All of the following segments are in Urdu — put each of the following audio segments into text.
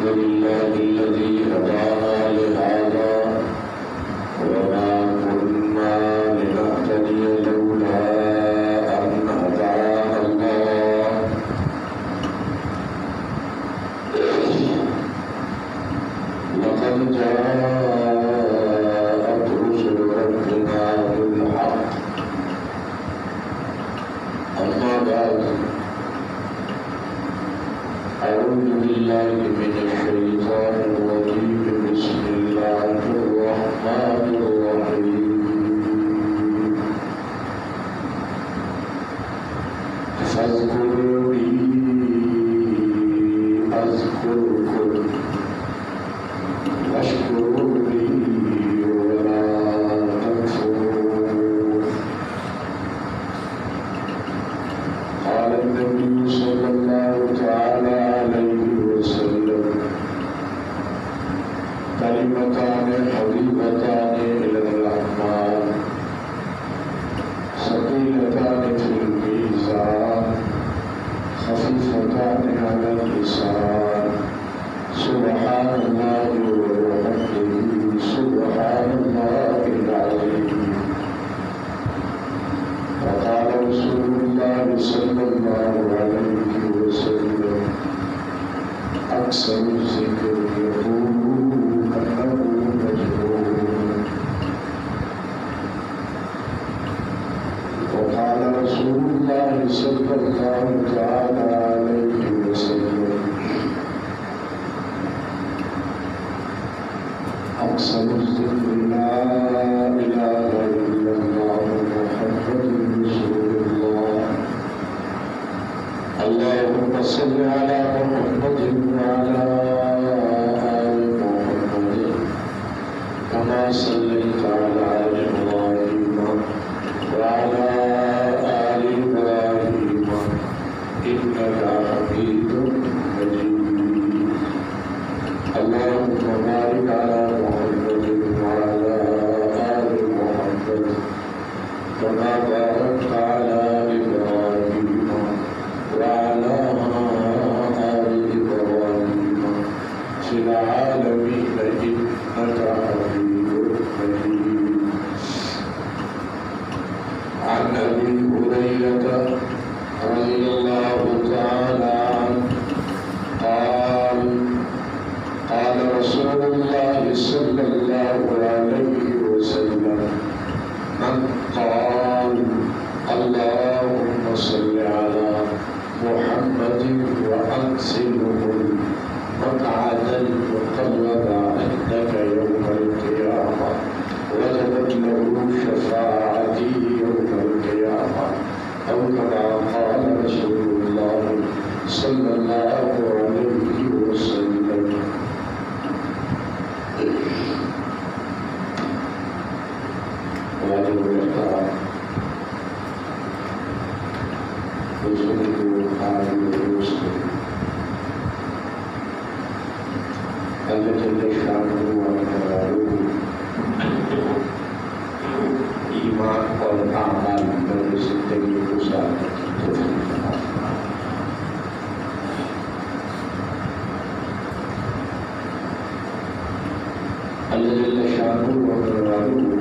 الحمد لله الذي هدانا لهذا وما كنا لنهتدي لولا أن هدانا الله لقد جاءت رسل ربنا بالحق أما بعد أعوذ بالله من الشيطان الرجيم بسم الله الرحمن الرحيم فاذكروني أذكركم واشكروا لي ولا تكفرون قال النبي صلى الله تعالى عليه وسلم كلمتان حبيبتان إلى الرحمن ثقيلتان في الميزان خفيفتان على اللسان سبحان الله وبحمده سبحان الله العظيم وقال رسول الله صلى الله عليه وسلم أكثر الذكر يقول أنه مجنون وقال رسول الله صلى الله تعالى عليه وسلم أكثر الذكر لا إله إلا الله محمد رسول الله اللهم صل على محمد وعلى آل محمد كما صليت على إبراهيم وعلى آل إبراهيم إنك حميد مجيد اللهم بارك على محمد وعلى آل محمد كما باركت على إبراهيم وعلى آل إبراهيم في العالمين إنك حميد مجيد عن أبي هريرة رضي الله تعالى عنه قال قال رسول الله صلى الله عليه وسلم من قال اللهم صل على محمد وأنزله المقعد المقرب عندك يوم القيامة وجبت له شفاعتي يوم القيامة أو كما قال رسول الله صلى الله عليه وسلم وعلى الوقار وزنه حال الرسل التي شانه وكماله ایمان اور اعمال پر زندگی گزارنے کی توفیق اللہ جل شانہ وکمالہ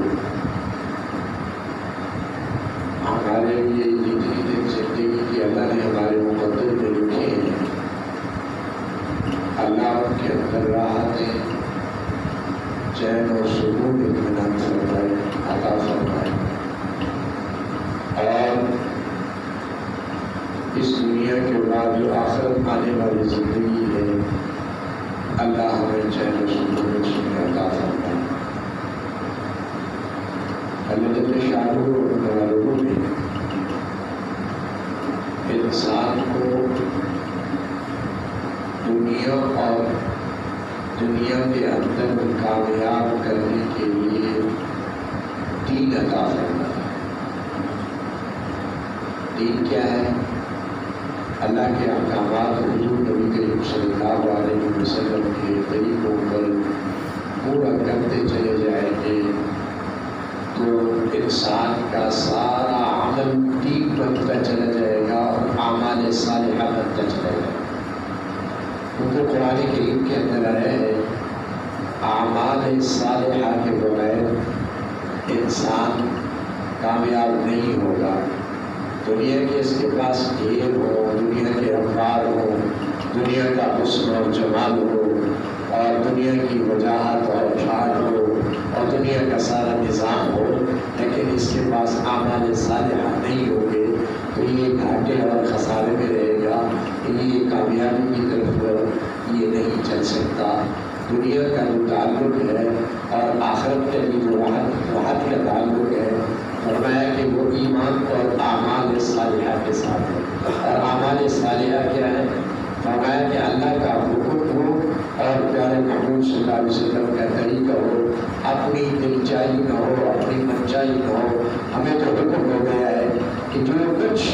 ہمارے لیے جتنی دن زندگی کی اللہ نے ہمارے مقدر میں لکھے ہیں اللہ ان کے اندر راحتیں چین اور سکون اطمینان فرمائے عطا فرمائے اور اس دنیا کے بعد جو آخرت آنے والی زندگی ہے اللہ ہمیں چین و سکون اس میں عطا فرمائے اللہ جل شانہ والوں نے انسان کو دنیا اور دنیا کے اندر کامیاب کرنے کے لیے دین عطا فرمایا۔ دین کیا ہے؟ اللہ کے احکامات حضور نبی کریم صلی اللہ علیہ وسلم کے طریقوں پر پورا کرتے چلے جائیں گے تو انسان کا سارا عمل ٹھیک بنتا چلا جائے گا اور اعمال صالحہ بنتا چلا جائے گا۔ جو قرآن کریم کے اندر ہے اعمال صالحہ کے بغیر انسان کامیاب نہیں ہوگا. دنیا کے اس کے پاس ڈھیر ہو، دنیا کے افراد ہو، دنیا کا حسن اور جمال ہو، اور دنیا کی وجاہت اور شان ہو، اور دنیا کا سارا نظام ہو، لیکن اس کے پاس اعمال صالحہ نہیں ہوں گے تو یہ گھاٹے اور خسارے میں رہے گا. یہ کامیابی کی طرف یہ نہیں چل سکتا. دنیا کا جو تعلق ہے اور آخرت کے لیے جو راحت کا تعلق ہے، فرمایا کہ وہ ایمان اور اعمال صالحہ کے ساتھ ہے. اور اعمال صالحہ کیا ہے؟ فرمایا کہ اللہ کا حکم ہو اور پیارے محمود صلی اللہ علیہ وسلم کا طریقہ ہو، اپنی دلچائی نہ ہو، اپنی منچائی نہ ہو. ہمیں تو حکم ہو گیا ہے کہ جو کچھ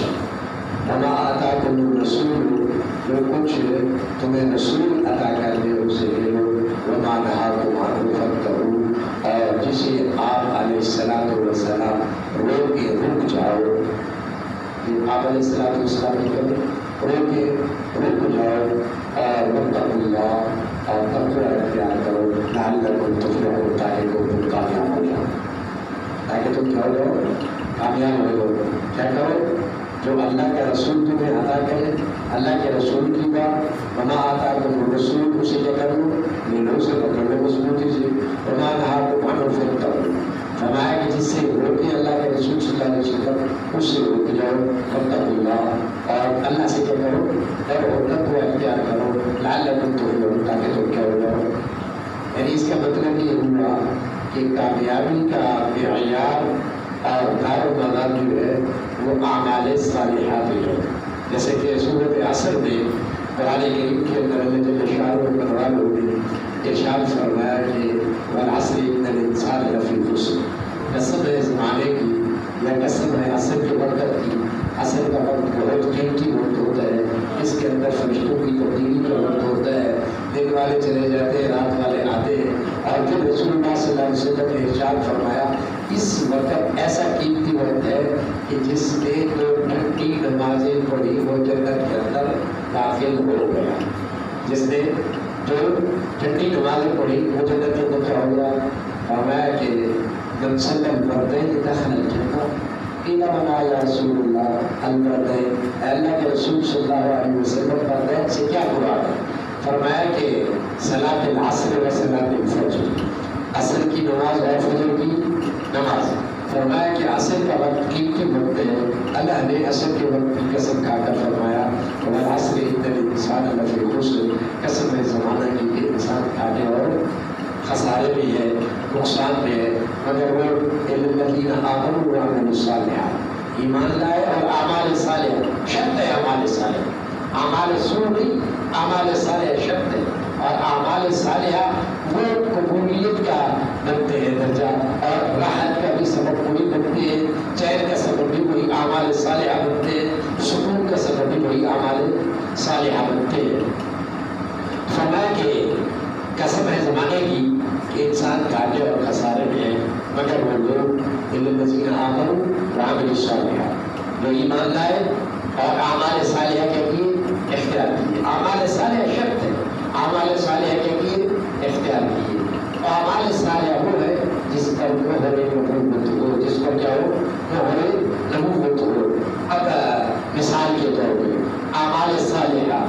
وما آتاکم الرسول، جو کچھ تمہیں رسول عطا کر دے اسے لے لو، وما نہاکم عنہ فانتہوا، اور جسے آپ علیہ السلام روک کے رک جاؤ. آپ علیہ السلام کی روک کے رک جاؤ اور واتقوا اللہ، اور تقوی اختیار کرو لعلکم تفلحون، تاکہ تم کامیاب ہو جاؤ. تاکہ تم کیا ہو جاؤ؟ کامیاب ہو جاؤ. کیا کرو؟ جو اللہ کا رسول تمہیں عطا کرے، اللہ کے رسول کی بات، وما آتاکم الرسول، اسے کیا کرو؟ لو سے پکڑ لو مضبوطی سے. وما نہاکم عنہ فانتہوا، فرمایا کہ جس سے روکے اللہ کے رسول صلی اللہ علیہ وسلم اس سے روک جاؤ. واتقوا اللہ، اور اللہ سے کیا کرو؟ ڈرو، تقوی اختیار کرو لعلکم تفلحون، تاکہ تم کیا ہو جاؤ. یعنی اس کا مطلب یہ ہوا کہ کامیابی کا معیار اور دار و مدار جو ہے وہ اعمال صالحہ پہ ہے. جیسے کہ سورۃ عصر میں قرآن کریم کے اندر اللہ جل شانہ بنوال ہوگی ارشاد فرمایا کہ والعصر ان الانسان لفی خسر. قسم ہے زمانے کی یا قسم ہے عصر کے وقت کی. عصر کا وقت بہت قیمتی وقت ہوتا ہے، اس کے اندر فرشتوں کی تبدیلی کا وقت ہوتا ہے. دن والے چلے جاتے ہیں، رات والے آتے ہیں. اور پھر رسول اللہ صلی اللہ علیہ وسلم نے ارشاد فرمایا اس وقت ایسا قیمتی وقت ہے کہ جس نے جو ٹھنڈی نمازیں پڑھی وہ جنت کے اندر داخل ہو گیا. جس نے جو ٹھنڈی نمازیں پڑھی وہ جنت کے اندر کیا ہو گیا؟ فرمایا کہ من صلی الفردین دخل الجنہ قیل وما یا رسول اللہ الفردین، اللہ کے رسول صلی اللہ علیہ وسلم فردین سے کیا مراد ہے؟ فرمایا کہ صلاۃ العصر و صلاۃ الفجر، عصر کی نماز اور فجر کی نماز. فرمایا کہ عصر کا وقت قیمتی وقت ہے. اللہ نے عصر کے وقت کی قسم کھا کر فرمایا والعصر ان الانسان لفی خسر، قسم ہے زمانہ کی کہ انسان کھانے اور خسارے میں ہے، نقصان میں ہے، مگر وہ الذین آمنوا وعملوا الصالحات، ایمان لائے اور اعمال صالحہ. شرط ہے اعمال صالحہ، اعمال سو نہیں، اعمال صالحہ شرط ہے. اور اعمال صالحہ وہ قبولیت کا بنتے ہیں درجہ، اور راحت کا بھی سبب وہی بنتے ہیں، چین کا سبب بھی وہی اعمال صالحہ بنتے ہیں، سکون کا سبب بھی وہی اعمال صالحہ بنتے ہیں. فرمایا کہ قسم ہے زمانے کی کہ انسان گھاٹے اور خسارے میں ہے، مگر وہ لوگ الذین آمنوا وعملوا الصالحات، جو ایمان لائے اور اعمال صالحہ کے لیے اختیار کیے. اعمال صالحہ شرط ہے، اعمال صالحہ کے لیے اختیار کیے. اعمال صالحہ وہ ہے جس پر نبوت ہو، جس پر کیا ہو؟ نبوت ہو. اب مثال کے طور پہ اعمال صالحہ،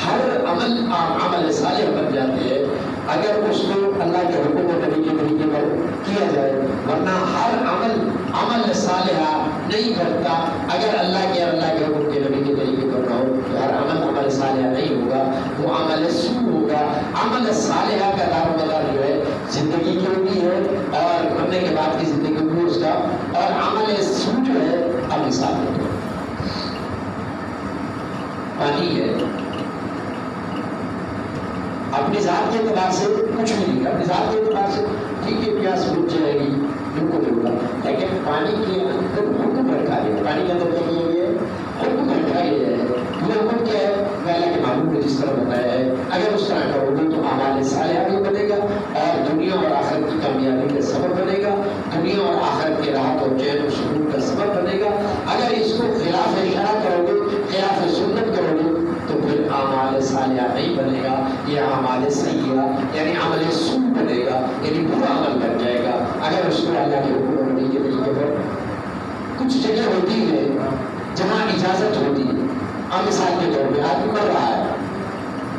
ہر عمل صالح بن جاتے ہیں اگر اس کو اللہ کے حکم و نبی کے طریقے پر کیا جائے، ورنہ ہر عمل صالحہ نہیں کرتا اگر اللہ کے حکم کے نبی کے طریقے پر نہ ہو تو ہر عمل صالحہ نہیں ہوگا، وہ عمل سو ہوگا. عمل صالحہ کا دار و مدار جو ہے زندگی کی بھی ہے اور مرنے کے بعد کی زندگی بھی اس کا، اور عمل سو جو ہے اب مثال ہے پانی ہے. اپنی ذات کے اعتبار سے کچھ بھی نہیں، اپنی ذات کے اعتبار سے ٹھیک ہے پیاس بجھ جائے گی بالکل ہوگا، لیکن پانی کے اندر حکم رکھا ہے. پانی کے اندر کیا کیا گیا ہے؟ حکم رکھا گیا ہے. وہ حکم کیا ہے؟ پہلا کے معلوم کو جس طرح بتایا ہے، اگر اس طرح کرو گے تو اعمال صالحہ بھی بنے گا اور دنیا اور آخرت کی کامیابی کا سبب بنے گا، دنیا اور آخرت کے راحت اور چین و سکون کا سبب بنے گا. اگر اس کو خلاف شرع کرو گے، خلاف سنت کرو گے تو پھر اعمال اعمال صالحہ نہیں بنے گا، یہ اعمال سیئہ یعنی عمل سو بنے گا، یعنی برا عمل بن جائے گا اگر اس کو اللہ کے حکم اور نبی کے طریقے پر۔ کچھ جگہ ہوتی ہے جہاں اجازت ہوتی ہے، اب مثال کے طور پہ آدمی مر رہا ہے،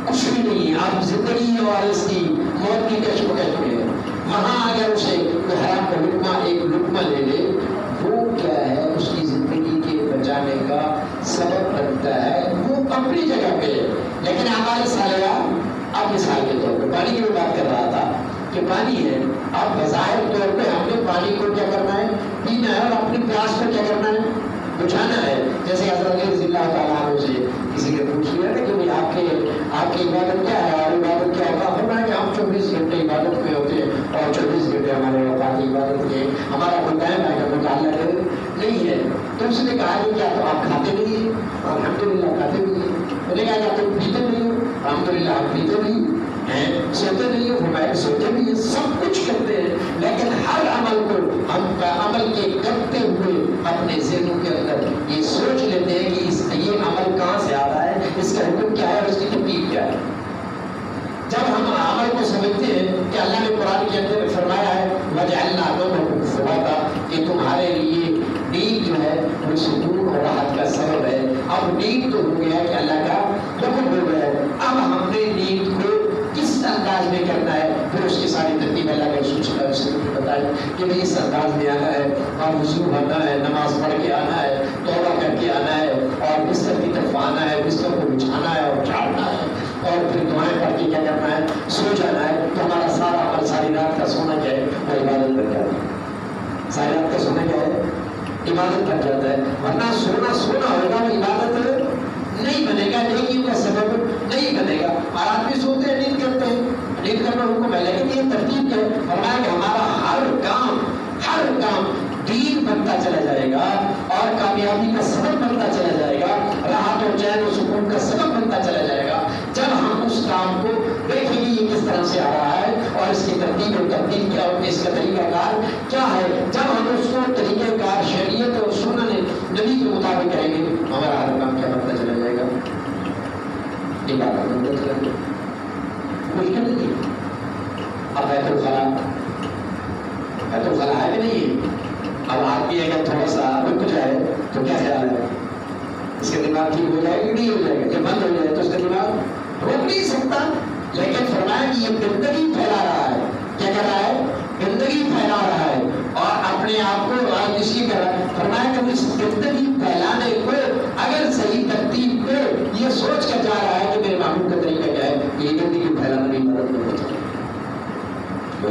کچھ بھی نہیں ہے، آپ زندگی اور اس کی موت کی کشمکش میں ہے، وہاں اگر اسے کوئی حرام کا لقمہ ایک لقمہ لے لے، وہ کیا ہے اس کی زندگی کے بچانے کا سبب بنتا ہے، وہ اپنی جگہ پہ ہے۔ لیکن ہمارے صالحہ، اب مثال کے طور پہ پانی کی میں بات کر رہا تھا کہ پانی ہے، اب بظاہر طور پہ ہم نے پانی کو کیا کرنا ہے، پینا ہے، اور اپنی پیاس کو کیا کرنا ہے، بجھانا ہے۔ جیسے حضرت علی رضی اللہ تعالیٰ عنہ سے کسی نے پوچھ لیا نا کہ آپ کی عبادت کیا ہے اور عبادت کیا ہوگا، فرمایا کہ ہم 24 گھنٹے عبادت میں ہوتے ہیں اور 24 گھنٹے ہمارے اوقات عبادت کے، ہمارا کوئی ٹائم ہے کہ متعلق نہیں ہے۔ تو اس نے کہا کہ کیا تو آپ کھاتے نہیں ہیں؟ الحمدللہ کھاتے نہیں ہیں۔ میں نے کہا کہ آپ پیتے نہیں ہو؟ الحمدللہ آپ پیتے نہیں ہیں۔ سوتے نہیں ہو؟ فرمایا سوتے نہیں ہیں، سب کچھ کرتے ہیں، لیکن ہر عمل کو ہم عمل کے کرتے ہوئے اپنے ذہنوں کے اندر یہ سوچ لیتے ہیں کہ یہ عمل کہاں سے آ رہا ہے، اس کا حکم کیا ہے اور اس کی ترتیب کیا ہے۔ جب ہم عمل کو سمجھتے ہیں کہ اللہ نے قرآن کے اندر فرمایا ہے وَجَعَلْنَا نَوْمَكُمْ سُبَاتًا، کہ تمہارے لیے نیند جو ہے وہ سکون اور راحت کا سبب ہے۔ اب نیند تو ہو گیا کہ اللہ کا حکم ہو گیا ہے، اب ہم نے نیند کو کس انداز میں کرنا ہے، پھر اس کی ساری ترتیب اللہ کے رسول صلی اللہ علیہ وسلم نے بتائی کہ بھئی اس انداز میں آنا ہے، اور وضو ہونا ہے، نماز پڑھ کے آنا ہے، توبہ کر کے آنا ہے، اور بستر کی طرف آنا ہے، بستر کو بچھانا ہے اور جھاڑنا ہے، اور پھر دعائیں پڑھ کے کیا کرنا ہے، سو جانا ہے۔ تو ہمارا سارا عمل، ساری رات کا سونا کیا ہے، وہ عبادت بن جاتا ہے۔ ساری رات کا سونا کیا ہے، عبادت بن جاتا ہے، ورنہ سونا ہوگا وہ عبادت نہیں بنے گا، نیکی کا سبب نہیں بنے گا۔ اور آدمی سوتے ہیں، نیند کرتے ہیں، نیند کرنا حکم ہے، لیکن یہ ترتیب ہے، فرمایا کہ ہمارا ہر کام دین بنتا چلا جائے گا اور کامیابی کا سبب بنتا چلا جائے گا، راحت اور چین و سکون کا سبب بنتا چلا جائے گا، جب ہم اس کام کو دیکھیں گے یہ کس طرح سے آ رہا ہے اور اس کی ترتیب اور تبدیل کیا اور اس کا طریقہ کار کیا ہے۔ جب ہم اس کو طریقہ کار شریعت اور سنن نبی کے مطابق کریں گے، ہمارا ہر کام کیا بنتا چلا جائے گا، عبادت بنتا چلا جائے گا۔ مشکل نہیں ہے۔ اب بیت الخلا ہے کہ نہیں ہے؟ اب آدمی اگر تھوڑا سا رک جائے تو کیا خیال ہے، اس کا دماغ ٹھیک ہو جائے گا نہیں ہو جائے گا؟ جب بند ہو جائے تو اس کا دماغ روک نہیں سکتا، لیکن فرمایا کہ یہ گندگی پھیلا رہا ہے، کیا کر رہا ہے، گندگی پھیلا رہا ہے، اور اپنے آپ کو آئندشی کر رہا ہے۔ فرمایا کہ اس گندگی پھیلانے کو اگر صحیح ترتیب پہ یہ سوچ کر جا رہا ہے کہ میرے معمول کا طریقہ کیا ہے، یہ گندگی پھیلانا نہیں مدد نہیں ہوتا۔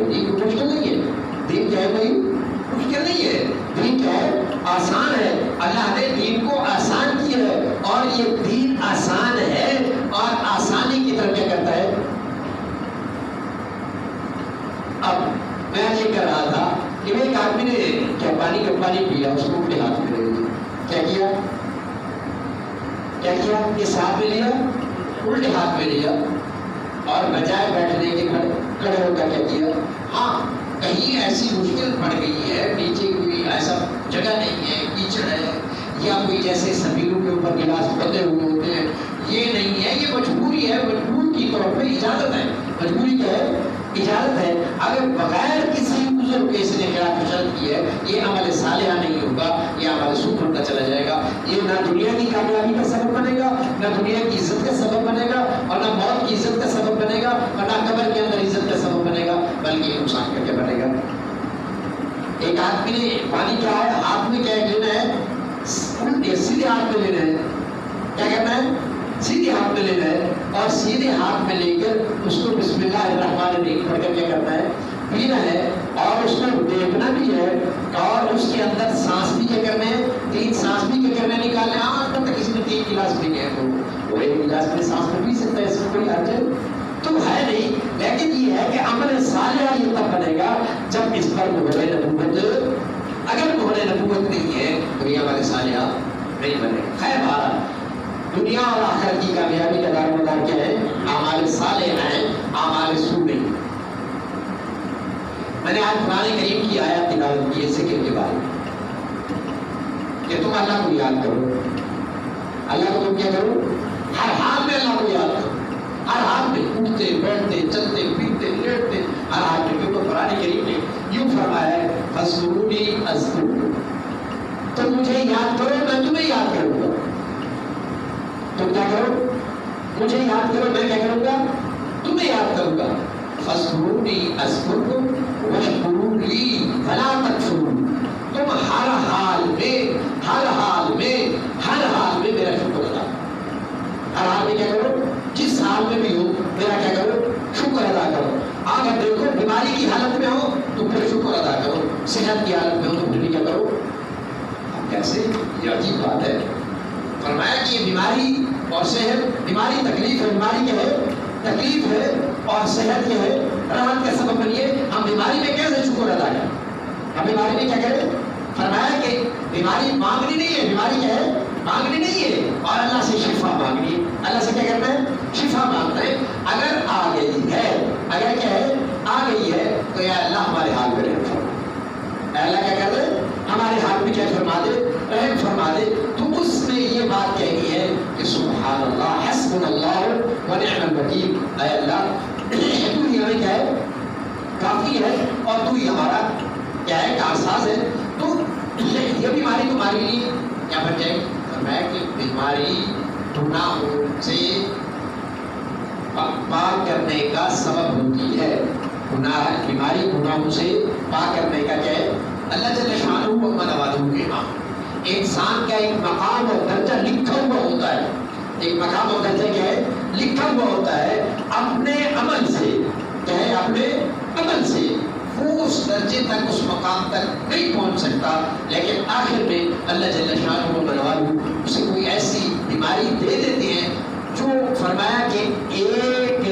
دین کو مشکل نہیں ہے، دین کیا ہے بھائی، مشکل نہیں ہے، دین کیا ہے، آسان ہے۔ اللہ نے دین کو آسان کیا ہے، اور یہ دین آسان ہے اور آسانی کی طرف کیا کرتا ہے۔ اب میں یہ کر رہا تھا کہ ایک آدمی نے کیا پانی پیا، اس کو اپنے ہاتھ میں لے لیا، کیا کیا، اس ہاتھ میں لیا، الٹے ہاتھ میں لیا، اور بجائے بیٹھنے کے کھڑے ہو کر کیا کیا۔ ہاں کہیں ایسی مشکل پڑ گئی ہے، نیچے کوئی ایسا جگہ نہیں ہے، کیچڑ ہے، یا کوئی جیسے سبیلوں کے اوپر گلاس بندے ہوئے ہوتے ہیں، یہ نہیں ہے، یہ مجبوری ہے، مجبور کی طور پہ اجازت ہے۔ مجبوری کیا ہے، اجازت ہے۔ اگر بغیر کسی عذر کے اس نے خلاف شرط کی ہے، یہ عمل صالحہ نہیں ہوگا، یہ عمل سوء بنتا چلا جائے گا۔ یہ نہ دنیا کی کامیابی کا سبب بنے گا، نہ دنیا کی عزت کا سبب بنے گا، اور نہ موت کی عزت کا سبب بنے گا، اور نہ قبر کے اندر عزت کا سبب بنے گا، بلکہ یہ نقصان کر کے بنے گا۔ ایک آدمی نے پانی کیا ہے، ہاتھ میں کیا لینا ہے، سیدھے ہاتھ میں لینا ہے، کیا کرنا ہے، سیدھے ہاتھ میں لینا ہے، اور سیدھے ہاتھ میں لے کر اس کو بسم اللہ الرحمن الرحیم پڑھ کر کیا کرنا ہے، پینا ہے، اور اس کو دیکھنا بھی ہے، اور اس کے اندر سانس بھی کیا کرنے ہیں، 3 سانس بھی کیا کرنے نکالنے۔ ہاں تک کسی نے 3 گلاس پینے ہیں تو وہ 1 گلاس میں سانس میں پی سکتا ہے، اس میں کوئی حرج تو ہے نہیں، لیکن یہ ہے کہ عمل صالحہ یہ تب بنے گا جب اس پر مہر نبوت، اگر مہر نبوت نہیں ہے تو یہ عمل صالحہ نہیں بنے گا۔ خیر بہرحال دنیا اور آخرت کی کامیابی کا دار مدار کیا ہے، اعمال صالح ہیں، اعمال سوء نہیں۔ میں نے آج قرآن کریم کی آیت تلاوت کی ہے ذکر کے بارے میں کہ تم اللہ کو یاد کرو، اللہ کو تم کیا کرو، ہر حال میں اللہ کو یاد کرو۔ اذکرکم، تم مجھے یاد کرو میں تمہیں یاد کروں گا. تم کیا کرو؟ مجھے یاد کرو میں کیا کروں گا؟ تمہیں یاد کروں گا. فاذکرونی اذکرکم واشکروا لی ولا تکفرون. تم ہر حال میں میرا شکر ادا کرو. ہر حال میں کیا کرو؟ جس حال میں بھی ہو میرا کیا کرو؟ شکر ادا کرو. اگر دیکھو بیماری کی حالت میں ہو تو پھر شکر ادا کرو، صحت کی حالت میں ہو تو پھر کیا کرو؟ کیسے؟ یہ عجیب بات ہے. فرمایا کہ یہ بیماری اور صحت، بیماری تکلیف ہے، بیماری کیا ہے؟ تکلیف ہے، اور صحت کیا ہے؟ راحت کا سبب بنیے. ہم بیماری میں کیسے شکر ادا کریں؟ ہم بیماری میں کیا کریں؟ فرمایا کہ بیماری مانگنی نہیں ہے. بیماری کیا ہے؟ مانگنی نہیں ہے، اور اللہ سے شفا مانگنی ہے. اللہ سے کیا کرنا ہے؟ شفا مانگنا ہے. اگر آ گئی ہے، اگر کیا ہے؟ آ گئی ہے تو یا اللہ ہمارے حال میں رحم فرما. اللہ کیا کر دے؟ ہمارے حال میں کیا فرما دے؟ رحم فرما دے. تو اس میں یہ بات کہنی ہے کہ سبحان اللہ حسبنا اللہ ونعم الوکیل. اے اللہ تو ہی ہمیں کیا ہے؟ کافی ہے، اور تو ہی ہمارا کیا ہے؟ کارساز ہے. تو یہ بیماری تمہاری لیے کیا بن جائے؟ فرمایا کہ بیماری گناہوں سے پاک کرنے کا سبب ہوتی ہے. گناہ، بیماری گناہوں سے پاک کرنے کا کیا ہے؟ اللہ جل شانہ و نوازوں کے امام. انسان کا ایک مقام اور درجہ لکھا ہوا ہوتا ہے. ایک مقام اور درجہ کیا ہے؟ لکھا ہوا ہوتا ہے. اپنے عمل سے کیا ہے؟ اپنے عمل سے وہ اس درجے تک، اس مقام تک نہیں پہنچ سکتا، لیکن آخر میں اللہ جل شانہ و نوازوں اسے کوئی ایسی بیماری دے دیتے ہیں جو فرمایا کہ ایک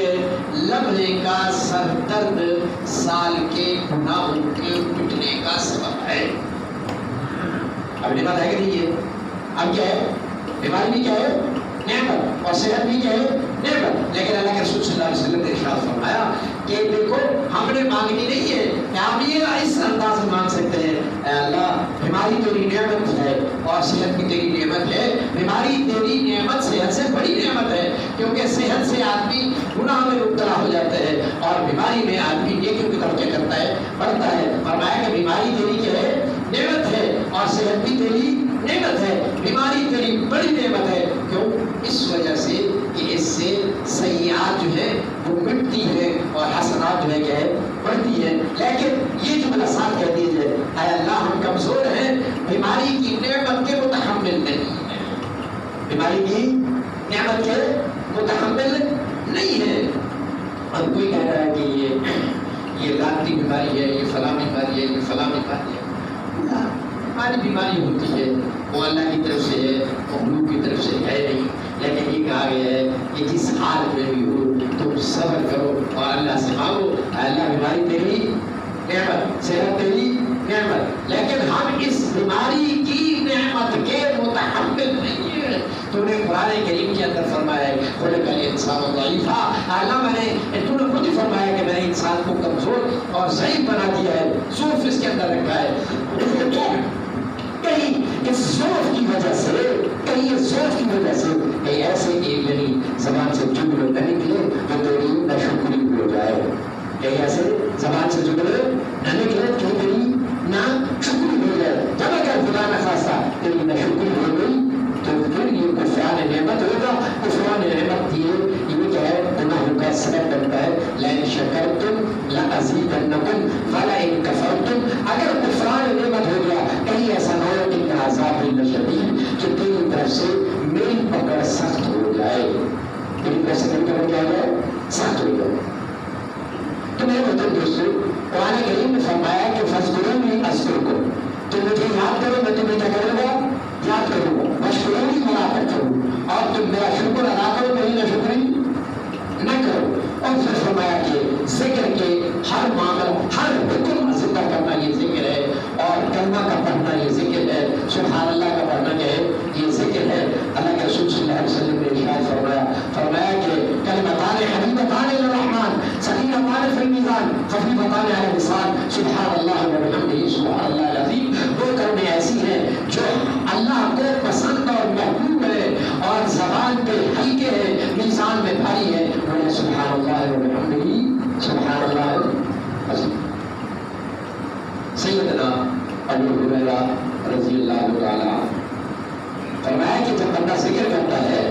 لمحے کا سر درد سال کے گناہوں کے مٹنے کا سبب ہے. اب یہ بات ہے کہ نہیں ہے؟ اب کیا ہے؟ بیماری بھی کیا ہے؟ نعمت، اور صحت بھی کیا ہے؟ نعمت. لیکن اللہ کے رسول صلی اللہ علیہ وسلم نے ارشاد فرمایا کہ دیکھو ہم نے مانگنی نہیں ہے کہ آپ یہ اس انداز میں مانگ سکتے ہیں اے اللہ بیماری تیری نعمت ہے اور صحت بھی تیری نعمت ہے. بیماری تیری نعمت صحت سے بڑی نعمت ہے، کیونکہ صحت سے آدمی گناہ میں مبتلا ہو جاتا ہے، اور بیماری میں آدمی نیکیوں کی طرف کیا کرتا ہے؟ بڑھتا ہے. فرمایا کہ بیماری تیری کیا ہے؟ نعمت ہے، اور صحت بھی تیری نعمت ہے. بیماری تیری بڑی نعمت ہے. کیوں؟ اس وجہ سے کہ اس سے سیئات جو ہے وہ مٹتی ہے اور حسنات جو ہے کیا ہے؟ بڑھتی ہے. لیکن یہ جملہ ساتھ کہہ دیجیے اے اللہ ہم کمزور ہیں، بیماری کی نعمت کے متحمل نہیں ہیں. بیماری کی نعمت کے متحمل نہیں ہے. اور کوئی کہہ رہا ہے کہ یہ ذاتی بیماری ہے، یہ فلاں بیماری ہے، یہ فلاں بیماری ہے. ہماری بیماری ہوتی ہے وہ اللہ کی طرف سے ہے، مخلوق کی طرف سے ہے نہیں. لیکن یہ کہا گیا ہے کہ جس حال میں بھی ہو تم صبر کرو اور اللہ سے مانگو. اللہ بیماری تیری نعمت، صحت تیری نعمت، لیکن ہم اس بیماری کی نعمت کے متحمل نہیں ہیں. تو نے قرآن کریم کے اندر فرمایا ہے خلق الانسان ضعیفا. اللہ میں نے تو نے خود ہی فرمایا کہ میں نے انسان کو کمزور اور ضعیف بنا دیا ہے، ضعف اس کے اندر رکھا ہے. کہیں اس ضعف کی وجہ سے، کہیں اس ضعف کی وجہ سے کہیں ایسے ایک میری زبان سے جملے نہ نکلے جو تیری ناشکری ہو جائے. کہیں ایسے زبان سے جملے نہ نکلے جو تیری ناشکری ہو جائے. جب اگر خدا نخواستہ تیری ناشکری ہو گئی تو پھر یہ کفران نعمت ہوگا. کفران نعمت یہ کیا ہے؟ گناہوں کا سبب بنتا ہے. لئن شکرتم لازیدنکم ولئن کفرتم. اگر کفران نعمت ہو گیا کہیں ایسا نہ ہو کہ عذاب لشدید کہ تیری طرف سے میری پکڑ سخت ہو جائے. تیری طرف سے میری پکڑ کیا ہو جائے؟ سخت ہو جائے. تو میرے محترم دوستو قرآن کریم نے فرمایا کہ فاذکرونی اذکرکم. تم مجھے یاد کرو میں تمہیں کیا کروں گا؟ یاد کروں گا. واشکرونی مراقبت کروں، اور تم میرا شکر ادا کرو، میری ناشکری نہ کرو. اور پھر فرمایا کہ ذکر کے ہر معاملہ، ہر حکم زندہ کرنا یہ ذکر ہے، اور کلمہ کا پڑھنا یہ ذکر ہے، سبحان اللہ کا پڑھنا کیا ہے؟ یہ ذکر ہے. اللہ کے رسول صلی اللہ علیہ وسلم نے ارشاد فرمایا کہ کلمتان حبیبتان للرحمن ثقیلتان فی المیزان خفیفتان علی اللسان سبحان اللہ وبحمدہ سبحان اللہ العظیم. دو کلمے ایسی ہیں جو اللہ کو پسند اور محبوب ہے اور زبان پہ ہلکے ہیں، میزان میں بھاری ہے. وہ سبحان اللہ وبحمدہ سبحان اللہ العظیم. سیدنا ابو ہریرہ رضی اللہ تعالیٰ فرمایا کہ جب بندہ ذکر کرتا ہے،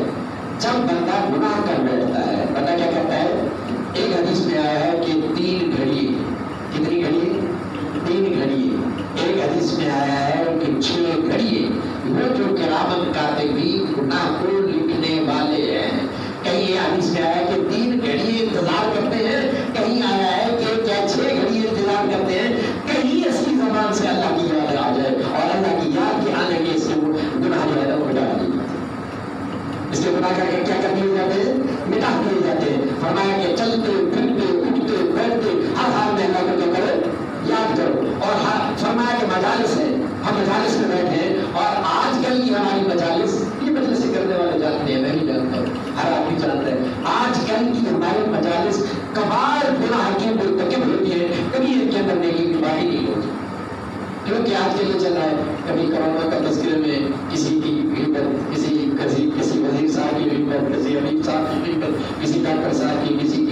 جب بندہ گناہ کر بیٹھتا ہے، بندہ کیا کرتا ہے؟ ایک حدیث میں آیا ہے کہ 3 گھڑی، کتنی گھڑی؟ 3 گھڑی۔ ایک حدیث میں آیا ہے کہ 6 گھڑی وہ جو کرامن کاتبین گناہ کو لکھنے والے ہیں۔ کہیں یہ حدیث میں آیا ہے کہ 3 گھڑی انتظار کرتے ہیں، کہیں آیا ہے کہ کیا 6 گھڑی انتظار کرتے ہیں، کہیں اس کی زبان سے اللہ کی یاد آ جائے اور اللہ کی یاد کے آنے کے سے وہ گناہ جو ہے نا مٹا دیے جاتے ہیں۔ اس کے گناہ کیا کر دیے جاتے ہیں؟ مٹا دیے جاتے ہیں۔ فرمایا کہ چلتے پھرتے اٹھتے بیٹھتے ہر حال میں اللہ کو کیا کرو؟ یاد کرو۔ اور فرمایا کہ مجالس ہے، ہم مجالس میں بیٹھے ہیں اور آج کل کی ہماری مجالس، یہ مجلس کرنے والے جانتے ہیں، میں بھی جانتا ہوں، ہر آدمی جانتا ہے، آج کل کی ہماری مجالس کبار گناہ کی مرتکب ہوتی ہے، کبھی ان کے اندر نیکی کی بات ہی نہیں ہوتی، کیونکہ آج کل یہ چل رہا ہے کبھی کرونا کا تذکرے میں کسی کی غیبت، کسی وزیر صاحب کی غیبت، کسی حبیب صاحب کی غیبت، کسی ڈاکٹر صاحب کی، کسی کی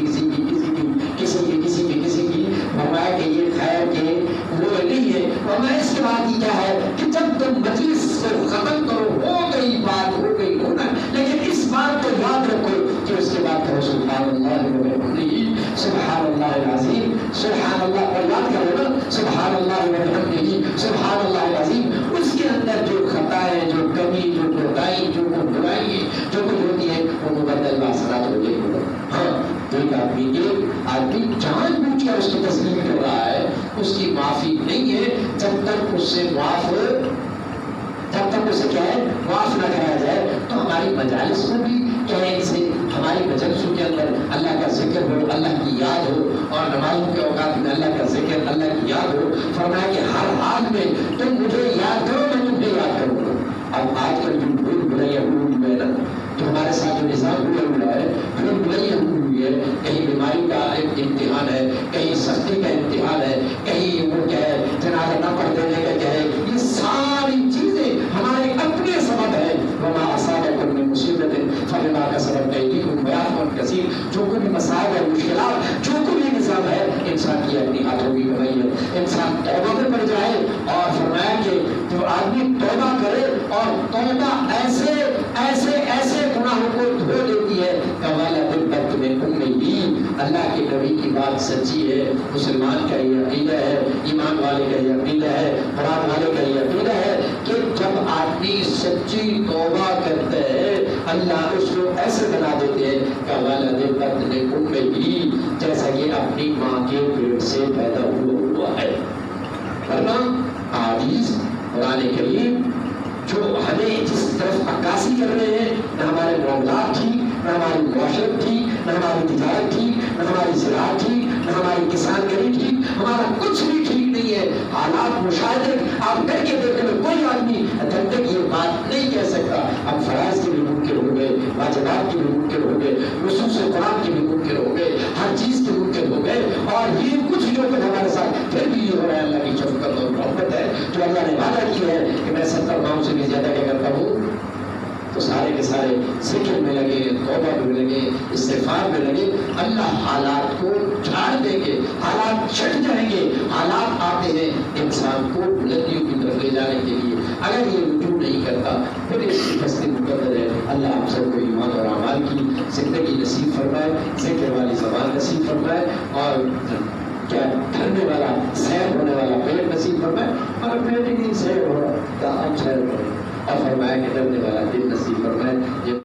فرمایا کہ یہ خیر کے وہ نہیں ہے۔ فرمایا اس کے بعد یہ کیا ہے کہ جب تم مجلس سے ختم کرو، ہو گئی بات، ہو گئی ہونا، لیکن اس بات کو یاد رکھو کہ اس کے بعد کرو سبحان اللہ و بحمدہ، سبحان اللہ العظیم، سبحان اللہ، اور یاد کرو نا سبحان اللہ و بحمدہ، سبحان اللہ العظیم۔ اس کے اندر جو خطائیں، جو کمی، جو کوتاہی، جو برائیاں جو کچھ ہوتی ہے وہ مبدل باثرات ہو جائے گی۔ ہاں، ایک آدمی جان بوجھ کر اس کی تسلیم کر رہا ہے، اس کی معافی نہیں ہے جب تک اس سے کیا ہے معاف نہ کرایا جائے۔ تو ہماری مجالس میں بھی کیا ہے، ان سے ہماری مجلسوں کے اندر اللہ کا ذکر ہو، اللہ کی یاد ہو، اور نمازوں کے اوقات میں اللہ کا ذکر، اللہ کی یاد ہو۔ فرمایا کہ ہر حال میں تم مجھے یاد کرو، میں تمہیں یاد کروں گا۔ اب آج کل جو بھول بھلائیاں ہوئی ہے نا، جو ہمارے ساتھ جو نظام ہوا ہے، بھول بھلائیاں ہوئی ہے، کہیں بیماری کا ایک امتحان ہے، کہیں سختی کا امتحان ہے، کہیں وہ کیا ہے جنازہ نہ پڑھ دینے کا کیا ہے، یہ ساری چیزیں ہمارے اپنے سبب ہے۔ وما اصابکم من مصیبت فبما کسبت ایدیکم ویعفو عن کثیر۔ جو کوئی مسائل اور مشکلات، جو کوئی نظام ہے، انسان کی اپنی ہاتھوں کی کمائی ہے۔ انسان توبہ میں پڑ جائے، اور فرمایا کہ جو آدمی توبہ کرے، اور توبہ ایسے گناہوں کو دھو دیتی ہے اللہ کے نبی کی بات سچی ہے، مسلمان کا یہ عقیدہ ہے، ایمان والے کا یہ عقیدہ ہے، قرآن والے کا یہ عقیدہ ہے کہ جب آدمی سچی توبہ کرتا ہے، اللہ اس کو ایسے بنا دیتے ہیں کہ والد بطن امہ، جیسا کہ اپنی ماں کے پیٹ سے پیدا ہوا ہے۔ ورنہ حدیث قرآن کریم جو ہمیں جس طرف عکاسی کر رہے ہیں، نہ ہمارے معاملات ٹھیک، نہ ہماری معاشرت ٹھیک، نہ ہماری تجارت ٹھیک، نہ ہماری زراعت ٹھیک، نہ ہماری کسان گری ٹھیک، ہمارا کچھ بھی ٹھیک نہیں ہے۔ حالات مشاہدے آپ کر کے دیکھ لیں، کوئی آدمی جب تک یہ بات نہیں کہہ سکتا اب فرائض کے بھی منکر ہو گئے، واجبات کے بھی منکر ہو گئے، نصوص قرآن کے بھی منکر ہو گئے، ہر چیز کے منکر ہو گئے، اور یہ کچھ جو کچھ ہمارے ساتھ پھر بھی یہ ہو رہا ہے اللہ کی شفقت اور محبت ہے، جو اللہ نے وعدہ کیا ہے کہ میں 70 ماہوں سے بھی زیادہ کیا کرتا ہوں۔ تو سارے کے سارے ذکر میں لگے، توبہ میں لگے، استغفار میں لگے، اللہ حالات کو جھاڑ دیں گے، حالات چھٹ جائیں گے۔ حالات آتے ہیں انسان کو بلندیوں کی طرف لے جانے کے لیے، اگر یہ رجوع نہیں کرتا پھر اس کی بستی مقدر ہے۔ اللہ آپ سب کو ایمان اور اعمال کی زندگی نصیب فرمائے، ذکر والی زبان نصیب فرمائے، اور کیا ٹھنڈے والا سیر ہونے والا پیٹ نصیب فرمائے، اور پیٹ ہی نہیں سیر ہو رہا تو آپ سیر کریں، اور فرمایا کہ ڈرنے والا دل نصیب فرمائے۔